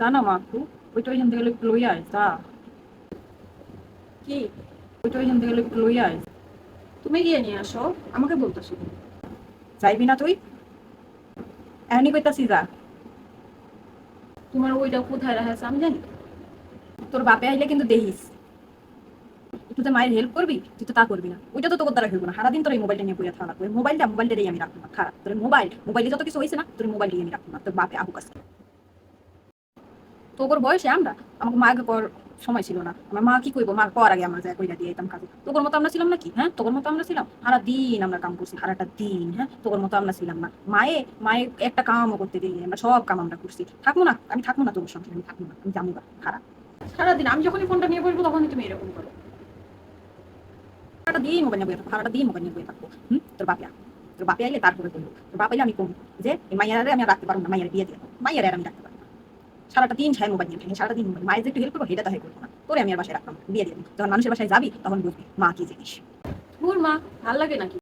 জানা মা একটু ওইটা ওইখান থেকে একটু লইয়া আয় যা। কি? ওইটা ওইখান থেকে একটু লইয়া আয়। তুমি গিয়ে নিয়ে আসো, আমাকে বলতেছো। যাইবি না তুই? এমনি কইতাছি যা। তোমার ওইটা কোথায় রাখাছে আমি জানি। তোর বাপে আইলে কিন্তু দেখিস একটু তো মায়ের হেল্প করবি, তুই তো তা করবি না। ওইটা তো তোর দ্বারা খেলবো না, সারাদিন তোর এই মোবাইলটা নিয়ে পড়ে থাকা লাগবে। মোবাইলটাই আমি রাখবো না, খারাপ তোর মোবাইলে যত কিছু হয়েছে না, তোর মোবাইলটাই আমি রাখবো না, তোর বাপে আবু কাছে। তোর বয়সে আমরা আমাকে মাকে কর সময় ছিল না। আমার মা কি করবো, মা কর আগে আমরা যা কইরা দিয়ে দিতাম কাজে। তোর মতো আমরা ছিলাম নাকি? হ্যাঁ, তোর মতো আমরা ছিলাম? সারা দিন আমরা কাম করছি, সারাটা দিন। হ্যাঁ, তোর মতো আমরা ছিলাম না। মায়ে মায়ে একটা কামও করতে দিই, আমরা সব কাম আমরা করছি। থাকবো না, আমি থাকবো না তোর সঙ্গে, আমি থাকবো না, আমি যাবো না। খারাপ সারাদিন আমি যখনই ফোনটা নিয়ে বসবো তখনই তুমি এরকম করো। সারাটা দিন মোবাইল নিয়ে বসে থাকবো, সারাটা দিন মোবাইল নিয়ে বসে থাকবো। তোর বাপে আইলে তারপরে বলবো। তোর বাপ আইলে আমি কমবো যে এই মাইয়ারে আমি আর রাখতে পারবো না, মাইয়ারে বিয়ে দিয়ে দেবো, মাইয়ারে আর আমি রাখতে পারবো না। সারাটা দিন ছায় মোবাইল নিয়ে থাকে, সারাটা দিন মোবাইল। মায়ের যে একটু হেল্প করবো সেটা তো হেল্প করবো না, তোরে আমি আর বাসায় রাখতাম না, বিয়ে দিয়ে দিবি। যখন মানুষের বাসায় যাবি তখন বুঝবি মা কি জিনিস। ধুর মা, ভাল লাগে নাকি?